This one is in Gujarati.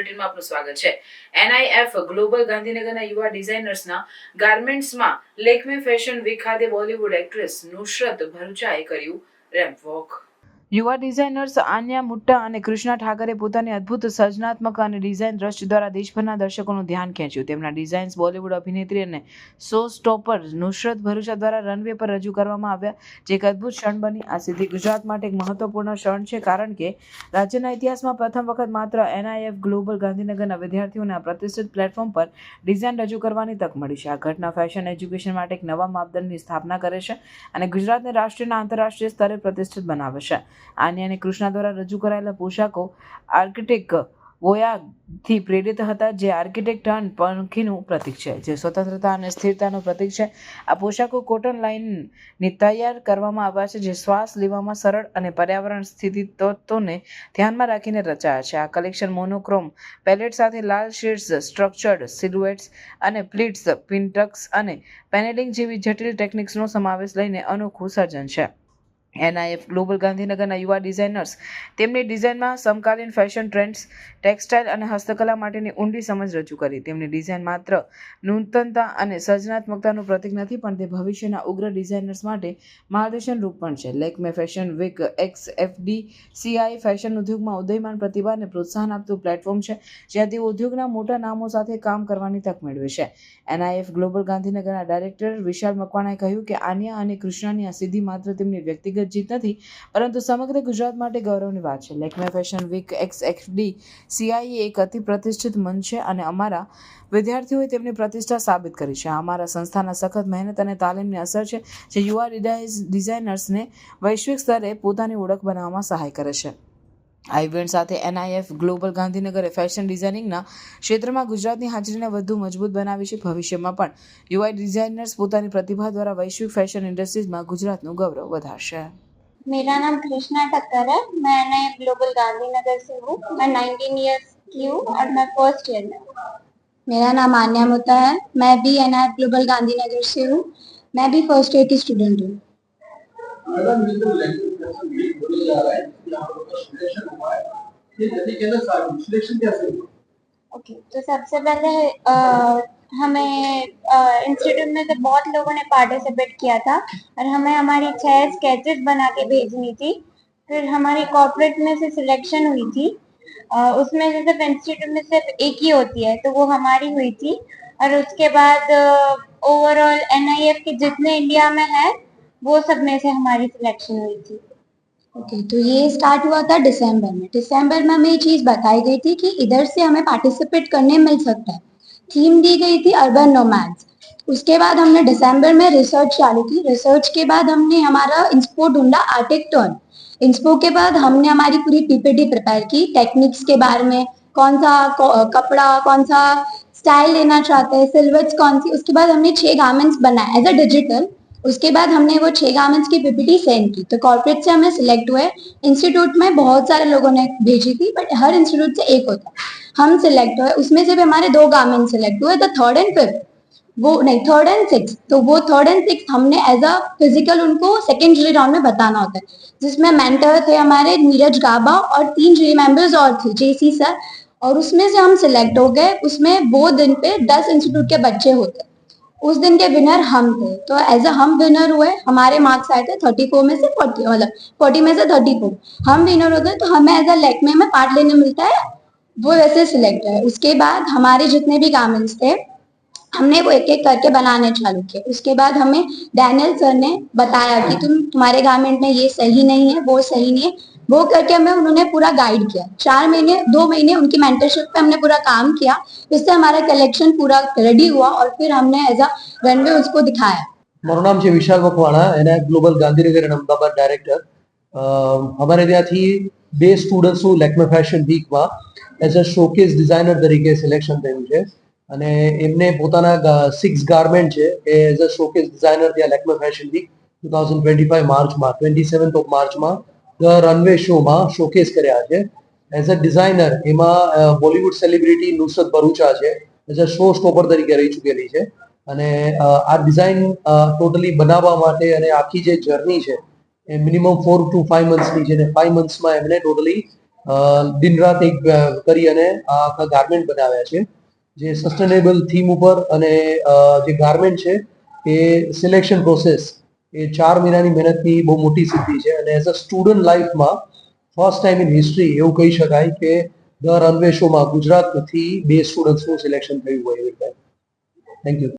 બુલેટિનમાં આપનું સ્વાગત છે. NIF ગ્લોબલ ગાંધીનગરના યુવા ડિઝાઇનર્સના ગાર્મેન્ટ્સમાં લેકમે ફેશન વીક ખાતે બોલિવૂડ એક્ટ્રેસ નુસરત ભરૂચાએ કર્યું રેમ્પ વોક. યુવા ડિઝાઇનર્સ આન્યા મુટ્ટા અને કૃષ્ણા ઠાકરે પોતાની અદ્ભુત સર્જનાત્મક અને ડિઝાઇન દ્રષ્ટિ દ્વારા દેશભરના દર્શકોનું ધ્યાન ખેંચ્યું. તેમના ડિઝાઇન્સ બોલિવૂડ અભિનેત્રી અને શો સ્ટોપર નુસરત ભરૂચા દ્વારા રનવે પર રજૂ કરવામાં આવ્યા, જે એક અદ્ભુત ક્ષણ બની. આ સિદ્ધિ ગુજરાત માટે એક મહત્વપૂર્ણ ક્ષણ છે, કારણ કે રાજ્યના ઇતિહાસમાં પ્રથમ વખત માત્ર NIF ગ્લોબલ ગાંધીનગરના વિદ્યાર્થીઓને આ પ્રતિષ્ઠિત પ્લેટફોર્મ પર ડિઝાઇન રજૂ કરવાની તક મળી છે. આ ઘટના ફેશન એજ્યુકેશન માટે એક નવા માપદંડની સ્થાપના કરે છે અને ગુજરાતને રાષ્ટ્રીય અને આંતરરાષ્ટ્રીય સ્તરે પ્રતિષ્ઠિત બનાવે છે. આન્યા અને કૃષ્ણા દ્વારા રજૂ કરાયેલા પોશાકો આર્કિટેક્ટ વોયાગથી પ્રેરિત હતા, જે આર્કિટેક્ટ ટર્ન પંખીનું પ્રતીક છે, જે સ્વતંત્રતા અને સ્થિરતાનું પ્રતીક છે. આ પોશાકો કોટન લાઇનની તૈયાર કરવામાં આવ્યા છે, જે શ્વાસ લેવામાં સરળ અને પર્યાવરણ સ્થિતિ તત્વોને ધ્યાનમાં રાખીને રચાયા છે. આ કલેક્શન મોનોક્રોમ પેલેટ સાથે લાલ શેડ્સ, સ્ટ્રક્ચર્ડ સિલુએટ્સ અને પ્લીટ્સ, પિનટક્સ અને પેનેલિંગ જેવી જટિલ ટેકનિક્સનો સમાવેશ લઈને અનોખું સર્જન છે. NIF ગ્લોબલ ગાંધીનગરના યુવા ડિઝાઇનર્સ તેમની ડિઝાઇનમાં સમકાલીન ફેશન ટ્રેન્ડ્સ, ટેક્સટાઇલ અને હસ્તકલા માટેની ઊંડી સમજ રજૂ કરી. તેમની ડિઝાઇન માત્ર નૂતનતા અને સર્જનાત્મકતાનું પ્રતીક નથી, પણ તે ભવિષ્યના ઉગ્ર ડિઝાઇનર્સ માટે માર્ગદર્શન રૂપ પણ છે. Lakme Fashion Week XFDCI fashion ઉદ્યોગમાં ઉદયમાન પ્રતિભાને પ્રોત્સાહન આપતું પ્લેટફોર્મ છે, જ્યાં તેઓ ઉદ્યોગના મોટા નામો સાથે કામ કરવાની તક મેળવે છે. NIF ગ્લોબલ ગાંધીનગરના ડાયરેક્ટર વિશાલ મકવાણાએ કહ્યું કે આન્યા અને કૃષ્ણાની આ સિદ્ધિ માત્ર તેમની વ્યક્તિગત જીત નથી, પરંતુ સમગ્ર ગુજરાત માટે ગૌરવની વાત છે. લેકમે ફેશન વીક XFDCI એક અતિ પ્રતિષ્ઠિત મંચ છે અને અમારા વિદ્યાર્થીઓએ તેમની પ્રતિષ્ઠા સાબિત કરી છે. આ અમારા સંસ્થાના સખત મહેનત અને તાલીમની અસર છે, જે યુવા ડિઝાઇનર્સને વૈશ્વિક સ્તરે પોતાની ઓળખ બનાવવામાં સહાય કરે છે. આ ઇવેન્ટ સાથે NIF ગ્લોબલ ગાંધીનગરે ફેશન ડિઝાઇનિંગના ક્ષેત્રમાં ગુજરાતની હાજરીને વધુ મજબૂત બનાવી છે. ભવિષ્યમાં પણ યુવા ડિઝાઇનર્સ પોતાની પ્રતિભા દ્વારા વૈશ્વિક ફેશન ઇન્ડસ્ટ્રીઝમાં ગુજરાતનું ગૌરવ વધારશે. मेरा नाम कृष्णा ठक्कर है. मैं NIF ग्लोबल गांधीनगर से हूँ. मैं 19 ईयर्स की हूँ और मैं फर्स्ट ईयर में हूँ. मेरा नाम आन्या मुत्ता है. मैं भी NIF ग्लोबल गांधीनगर से हूँ. मैं भी फर्स्ट ईयर की स्टूडेंट हूँ. मैडम, ये जो लेक्चर बोले जा रहा है, यहाँ पर सिलेक्शन हुआ है, ये तरीके से सिलेक्शन कैसे हुआ? ओके, तो सबसे पहले हमें इंस्टीट्यूट में से बहुत लोगों ने पार्टिसिपेट किया था और हमें हमारी 6 स्केचेस बना के भेजनी थी. फिर हमारी कॉर्पोरेट में से सिलेक्शन हुई थी. उसमें से सिर्फ इंस्टीट्यूट में सिर्फ एक ही होती है, तो वो हमारी हुई थी. और उसके बाद ओवरऑल NIF के जितने इंडिया में है वो सब में से हमारी सिलेक्शन हुई थी. ओके, तो ये स्टार्ट हुआ था दिसंबर में. दिसंबर में हमें ये चीज़ बताई गई थी कि इधर से हमें पार्टिसिपेट करने मिल सकता है. थीम दी गई थी अर्बन नोमैड्स. उसके बाद हमने दिसंबर में रिसर्च चालू की. रिसर्च के बाद हमने हमारा इंस्पो ढूंढा आर्टिक टर्न. इंस्पो के बाद हमने हमारी पूरी PPT प्रिपेयर की टेक्निक्स के बारे में, कौन सा कपड़ा, कौन सा स्टाइल लेना चाहते हैं, सिल्हर्ट्स कौन सी. उसके बाद हमने 6 गारमेंट्स बनाए एज अ डिजिटल. उसके बाद हमने वो 6 गारमेंट्स की PPT सेंड की. तो कॉर्पोरेट से हमें सिलेक्ट हुए. इंस्टीट्यूट में बहुत सारे लोगों ने भेजी थी, बट हर इंस्टीट्यूट से एक होता. हम सिलेक्ट हुए. उसमें से भी हमारे 2 गारमेंट सिलेक्ट हुए. तो थर्ड एंड फिफ्थ, वो नहीं, थर्ड एंड सिक्स, तो वो थर्ड एंड सिक्स हमने एज अ फिजिकल उनको सेकेंडरी राउंड में बताना होता है, जिसमें मेंटर थे हमारे नीरज गाबा और 3 जूरी मेंबर्स और थे, JC सर. और उसमें से हम सिलेक्ट हो गए. उसमें वो दिन पे 10 इंस्टीट्यूट के बच्चे होते. उस दिन के विनर हम थे. तो एज अ हम विनर हुए. हमारे मार्क्स आए थे 34 में से 40, मतलब 40 में से 34 हम विनर हो गए. तो हमें एज अ लेकमे में पार्ट लेने मिलता है, वो वैसे सिलेक्ट है. उसके बाद हमारे जितने भी गारमेंट्स थे हमने वो एक एक करके बनाने चालू किए. उसके बाद हमें डैनियल सर ने बताया कि तुम्हारे गारमेंट में ये सही नहीं है, वो सही नहीं है. वो करके हमें उन्होंने पूरा गाइड किया. 4 महीने 2 महीने उनकी मेंटरशिप पे हमने पूरा काम किया. इससे हमारा कलेक्शन पूरा रेडी हुआ और फिर हमने एज अ रनवे उसको दिखाया. મારું નામ છે વિશાલ મકવાણા, NIF ગ્લોબલ ગાંધીનગર અને અમદાવાદ ડાયરેક્ટર. અમારે ત્યાંથી 2 સ્ટુડન્ટ્સનું લેકમે ફેશન વીકમાં એઝ અ શોકેસ ડિઝાઇનર તરીકે સિલેક્શન થયું છે અને એમને પોતાના 6 ગાર્મેન્ટ છે એ એઝ અ શોકેસ ડિઝાઇનર ત્યાં લેકમે ફેશન વીક 2025 માર્ચમાં 27th ઓફ માર્ચમાં ધ રનવે શોમાં શોકેસ કર્યા છે. એઝ અ ડિઝાઇનર એમાં બોલિવૂડ સેલિબ્રિટી નુસરત ભરૂચા છે, એઝ અ શો સ્ટોપર તરીકે રહી ચૂકેલી છે. અને આ ડિઝાઇન ટોટલી બનાવવા માટે અને આખી જે જર્ની છે એ મિનિમમ 4 to 5 મંથ્સની છે અને 5 મંથ્સમાં એમણે ટોટલી દિન રાત એક કરી અને આ આખા ગાર્મેન્ટ બનાવ્યા છે જે સસ્ટેનેબલ થીમ ઉપર અને જે ગાર્મેન્ટ છે એ સિલેક્શન પ્રોસેસ એ 4 મહિનાની મહેનતની બહુ મોટી સિદ્ધિ છે અને એઝ અ સ્ટુડન્ટ લાઈફમાં ફર્સ્ટ ટાઈમ ઇન હિસ્ટ્રી એવું કહી શકાય કે દર રનવે શોમાં ગુજરાતથી 2 સ્ટુડન્ટ્સનું સિલેક્શન થયું હોય એવી રીતે. Thank you.